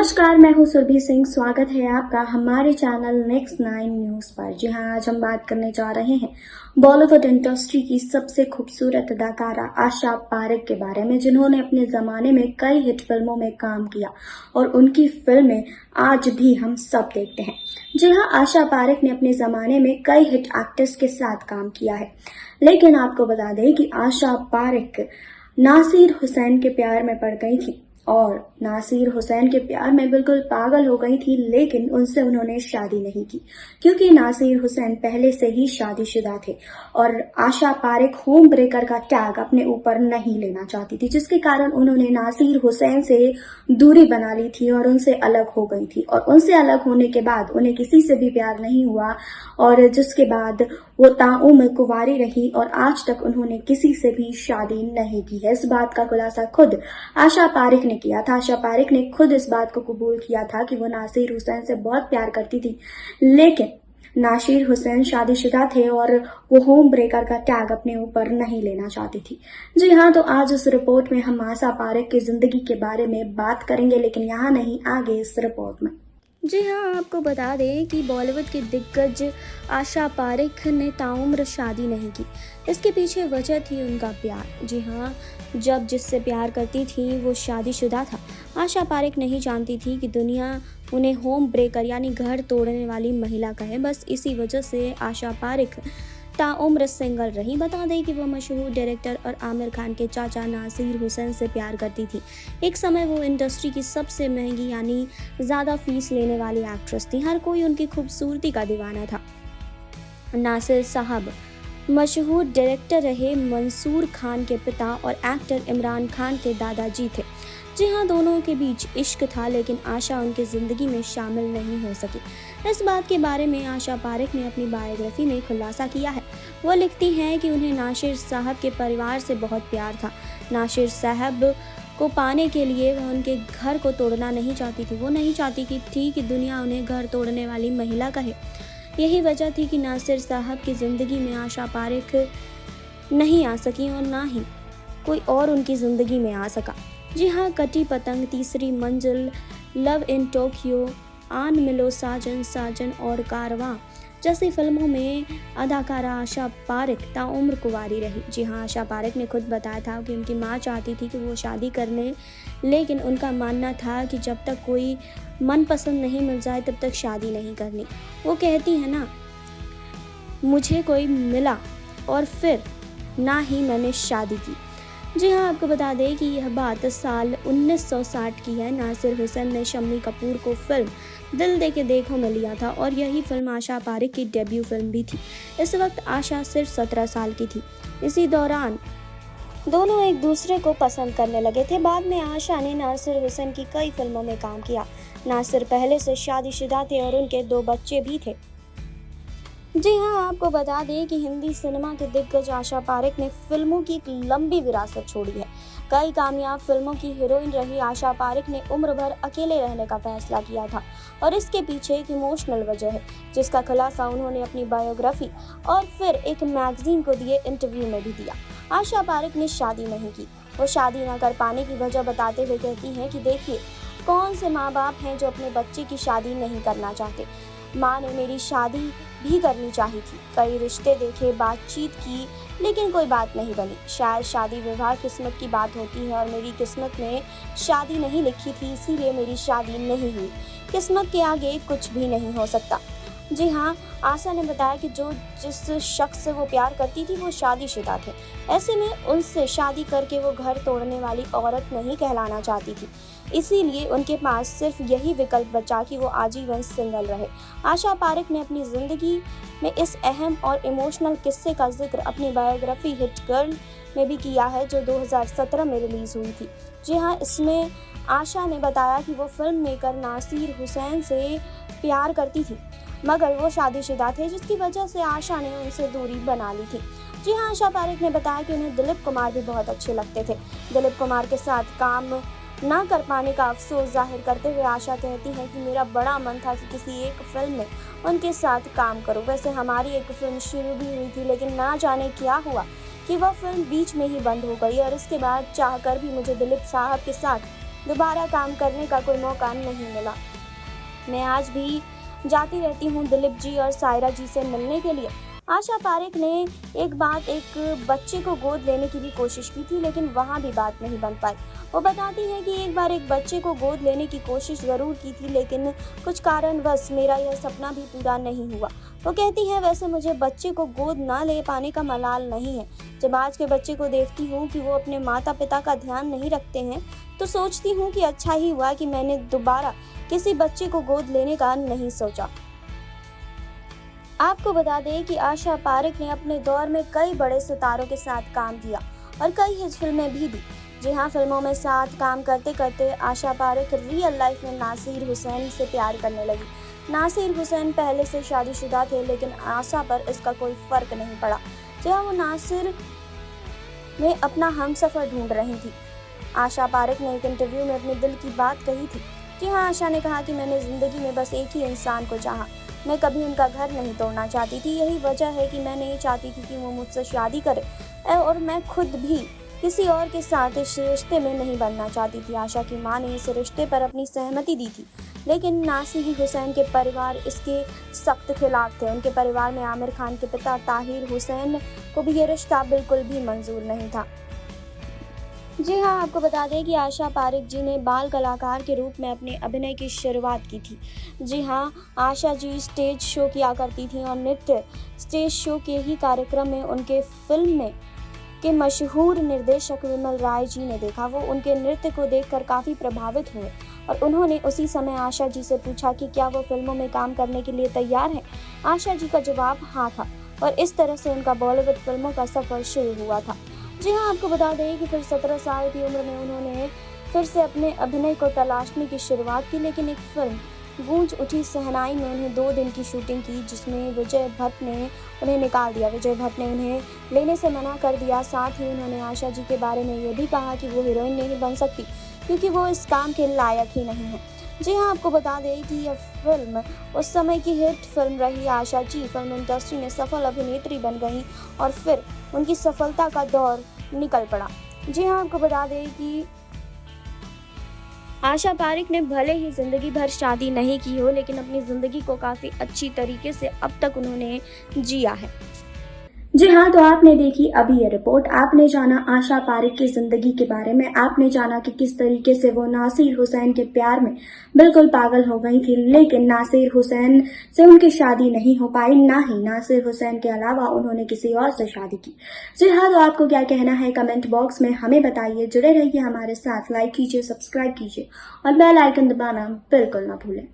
नमस्कार, मैं हूं सुरभि सिंह। स्वागत है आपका हमारे चैनल नेक्स्ट 9 न्यूज़ पर। जी हां, आज हम बात करने जा रहे हैं बॉलीवुड इंडस्ट्री की सबसे खूबसूरत अदाकारा आशा पारेख के बारे में, जिन्होंने अपने ज़माने में कई हिट फिल्मों में काम किया और उनकी फिल्में आज भी हम सब देखते हैं। जी हां, आशा पारेख ने अपने ज़माने में कई हिट एक्टर्स के साथ काम किया है, लेकिन आपको बता दें कि आशा पारेख नासिर हुसैन के प्यार में पड़ गई थी और नासिर हुसैन के प्यार में बिल्कुल पागल हो गई थी, लेकिन उनसे उन्होंने शादी नहीं की क्योंकि नासिर हुसैन पहले से ही शादीशुदा थे और आशा पारेख होम ब्रेकर का टैग अपने ऊपर नहीं लेना चाहती थी, जिसके कारण उन्होंने नासिर हुसैन से दूरी बना ली थी और उनसे अलग हो गई थी। और उनसे अलग होने के बाद उन्हें किसी से भी प्यार नहीं हुआ और जिसके बाद वो ताउम्र कुंवारी रही और आज तक उन्होंने किसी से भी शादी नहीं की है। इस बात का खुलासा खुद आशा पारेख ने किया था। आशा पारेख ने खुद इस बात को कबूल किया था कि वो नासिर हुसैन से बहुत प्यार करती थी, लेकिन नासिर हुसैन शादीशुदा थे और वो होम ब्रेकर का टैग अपने ऊपर नहीं लेना चाहती थी। जी हाँ, तो आज इस रिपोर्ट में हम आशा पारेख की जिंदगी के बारे में बात करेंगे, लेकिन यहाँ नहीं, आगे इस रिपोर्ट में। जी हाँ, आपको बता दें कि बॉलीवुड की दिग्गज आशा पारेख ने ताउम्र शादी नहीं की। इसके पीछे वजह थी उनका प्यार। जी हाँ, जब जिससे प्यार करती थी वो शादीशुदा था। आशा पारेख नहीं जानती थी कि दुनिया उन्हें होम ब्रेकर यानी घर तोड़ने वाली महिला कहे। बस इसी वजह से आशा पारेख ताउम्र सिंगल रही। बता दें कि वो मशहूर डायरेक्टर और आमिर खान के चाचा नासिर हुसैन से प्यार करती थी। एक समय वो इंडस्ट्री की सबसे महंगी यानी ज़्यादा फीस लेने वाली एक्ट्रेस थी। हर कोई उनकी खूबसूरती का दीवाना था। नासिर साहब मशहूर डायरेक्टर रहे, मंसूर खान के पिता और एक्टर इमरान खान के दादाजी थे। जी हाँ, दोनों के बीच इश्क था, लेकिन आशा उनकी ज़िंदगी में शामिल नहीं हो सकी। इस बात के बारे में आशा पारेख ने अपनी बायोग्राफी में खुलासा किया है। वो लिखती हैं कि उन्हें नासिर साहब के परिवार से बहुत प्यार था। नासिर साहब को पाने के लिए वह उनके घर को तोड़ना नहीं चाहती थी। वो नहीं चाहती थी कि दुनिया उन्हें घर तोड़ने वाली महिला कहे। यही वजह थी कि नासिर साहब की ज़िंदगी में आशा पारेख नहीं आ सकी और ना ही कोई और उनकी ज़िंदगी में आ सका। जी हाँ, कटी पतंग, तीसरी मंजिल, लव इन टोक्यो, आन मिलो साजन साजन और कारवां जैसी फिल्मों में अदाकारा आशा पारेख ताउम्र कुंवारी रही। जी हाँ, आशा पारेख ने खुद बताया था कि उनकी माँ चाहती थी कि वो शादी कर लें, लेकिन उनका मानना था कि जब तक कोई मनपसंद नहीं मिल जाए तब तक शादी नहीं करनी। वो कहती है ना, मुझे कोई मिला और फिर ना ही मैंने शादी की। जी हाँ, आपको बता दें कि यह बात साल 1960 की है। नासिर हुसैन ने शम्मी कपूर को फिल्म दिल दे के देखो में लिया था और यही फिल्म आशा पारेख की डेब्यू फिल्म भी थी। इस वक्त आशा सिर्फ 17 साल की थी। इसी दौरान दोनों एक दूसरे को पसंद करने लगे थे। बाद में आशा ने नासिर हुसैन की कई फिल्मों में काम किया। नासिर पहले से शादीशुदा थे और उनके 2 बच्चे भी थे। जी हाँ, आपको बता दें कि हिंदी सिनेमा के दिग्गज आशा पारेख ने फिल्मों की एक लंबी विरासत छोड़ी है। कई कामयाब फिल्मों की हीरोइन रही आशा पारेख ने उम्र भर अकेले रहने का फैसला किया था और इसके पीछे एक इमोशनल वजह है, जिसका खुलासा उन्होंने अपनी बायोग्राफी और फिर एक मैगजीन को दिए इंटरव्यू में भी दिया। आशा पारेख ने शादी नहीं की। वो शादी न कर पाने की वजह बताते हुए कहती हैं कि देखिए, कौन से माँ बाप हैं जो अपने बच्चे की शादी नहीं करना चाहते। माँ ने मेरी शादी भी करनी चाहिए थी। कई रिश्ते देखे, बातचीत की, लेकिन कोई बात नहीं बनी। शायद शादी विवाह किस्मत की बात होती है और मेरी किस्मत में शादी नहीं लिखी थी, इसीलिए मेरी शादी नहीं हुई। किस्मत के आगे कुछ भी नहीं हो सकता। जी हाँ, आशा ने बताया कि जिस शख्स से वो प्यार करती थी वो शादीशुदा थे। ऐसे में उनसे शादी करके वो घर तोड़ने वाली औरत नहीं कहलाना चाहती थी। इसीलिए उनके पास सिर्फ यही विकल्प बचा कि वो आजीवन सिंगल रहे। आशा पारेख ने अपनी ज़िंदगी में इस अहम और इमोशनल किस्से का जिक्र अपनी बायोग्राफी हिट गर्ल में भी किया है, जो 2017 में रिलीज़ हुई थी। जी हाँ, इसमें आशा ने बताया कि वो फिल्म मेकर नासिर हुसैन से प्यार करती थी, मगर वो शादीशुदा थे, जिसकी वजह से आशा ने उनसे दूरी बना ली थी। जी हाँ, आशा पारेख ने बताया कि उन्हें दिलीप कुमार भी बहुत अच्छे लगते थे। दिलीप कुमार के साथ काम ना कर पाने का अफसोस जाहिर करते हुए आशा कहती हैं कि मेरा बड़ा मन था कि किसी एक फिल्म में उनके साथ काम करूं। वैसे हमारी एक फिल्म शुरू भी हुई थी, लेकिन ना जाने क्या हुआ कि वह फिल्म बीच में ही बंद हो गई और इसके बाद चाहकर भी मुझे दिलीप साहब के साथ दोबारा काम करने का कोई मौका नहीं मिला। मैं आज भी जाती रहती हूँ दिलीप जी और सायरा जी से मिलने के लिए। आशा पारेख ने एक बच्चे को गोद लेने की भी कोशिश की थी, लेकिन वहाँ भी बात नहीं बन पाई। वो बताती है कि एक बार एक बच्चे को गोद लेने की कोशिश ज़रूर की थी, लेकिन कुछ कारणवश मेरा यह सपना भी पूरा नहीं हुआ। वो कहती है, वैसे मुझे बच्चे को गोद ना ले पाने का मलाल नहीं है। जब आज के बच्चे को देखती हूँ कि वो अपने माता पिता का ध्यान नहीं रखते हैं, तो सोचती हूँ कि अच्छा ही हुआ कि मैंने दोबारा किसी बच्चे को गोद लेने का नहीं सोचा। आपको बता दें कि आशा पारेख ने अपने दौर में कई बड़े सितारों के साथ काम किया और कई हिट फिल्में भी दी। जी हाँ, फिल्मों में साथ काम करते करते आशा पारेख रियल लाइफ में नासिर हुसैन से प्यार करने लगी। नासिर हुसैन पहले से शादीशुदा थे, लेकिन आशा पर इसका कोई फर्क नहीं पड़ा। जी हाँ, वो नासिर में अपना हमसफर ढूंढ रही थी। आशा पारेख ने एक इंटरव्यू में अपने दिल की बात कही थी। जी हाँ, आशा ने कहा कि मैंने ज़िंदगी में बस एक ही इंसान को चाहा। मैं कभी उनका घर नहीं तोड़ना चाहती थी। यही वजह है कि मैं नहीं चाहती थी कि वो मुझसे शादी करे, और मैं खुद भी किसी और के साथ इस रिश्ते में नहीं बनना चाहती थी। आशा की मां ने इस रिश्ते पर अपनी सहमति दी थी, लेकिन नासिर हुसैन के परिवार इसके सख्त खिलाफ थे। उनके परिवार में आमिर खान के पिता ताहिर हुसैन को भी ये रिश्ता बिल्कुल भी मंजूर नहीं था। जी हाँ, आपको बता दें कि आशा पारेख जी ने बाल कलाकार के रूप में अपने अभिनय की शुरुआत की थी। जी हाँ, आशा जी स्टेज शो किया करती थी और नृत्य स्टेज शो के ही कार्यक्रम में उनके फिल्म में के मशहूर निर्देशक विमल राय जी ने देखा। वो उनके नृत्य को देखकर काफ़ी प्रभावित हुए और उन्होंने उसी समय आशा जी से पूछा कि क्या वो फिल्मों में काम करने के लिए तैयार हैं। आशा जी का जवाब हाँ था और इस तरह से उनका बॉलीवुड फिल्मों का सफ़र शुरू हुआ था। जी हाँ, आपको बता दें कि फिर 17 साल की उम्र में उन्होंने फिर से अपने अभिनय को तलाशने की शुरुआत की, लेकिन एक फिल्म गूंज उठी शहनाई में उन्हें 2 दिन की शूटिंग की, जिसमें विजय भट्ट ने उन्हें निकाल दिया। विजय भट्ट ने उन्हें लेने से मना कर दिया। साथ ही उन्होंने आशा जी के बारे में ये भी कहा कि वो हीरोइन नहीं बन सकती क्योंकि वो इस काम के लायक ही नहीं है। जी हाँ, आपको बता दें कि यह फिल्म उस समय की हिट फिल्म रही। आशा जी फिल्म इंडस्ट्री में सफल अभिनेत्री बन गई और फिर उनकी सफलता का दौर निकल पड़ा। जी हाँ, आपको बता दें कि आशा पारेख ने भले ही जिंदगी भर शादी नहीं की हो, लेकिन अपनी जिंदगी को काफी अच्छी तरीके से अब तक उन्होंने जिया है। जी हाँ, तो आपने देखी अभी ये रिपोर्ट। आपने जाना आशा पारेख की जिंदगी के बारे में। आपने जाना कि किस तरीके से वो नासिर हुसैन के प्यार में बिल्कुल पागल हो गई थी, लेकिन नासिर हुसैन से उनकी शादी नहीं हो पाई, ना ही नासिर हुसैन के अलावा उन्होंने किसी और से शादी की। जी हाँ, तो आपको क्या कहना है कमेंट बॉक्स में हमें बताइए। जुड़े रहिए हमारे साथ, लाइक कीजिए, सब्सक्राइब कीजिए और बेल आइकन दबाना बिल्कुल ना भूलें।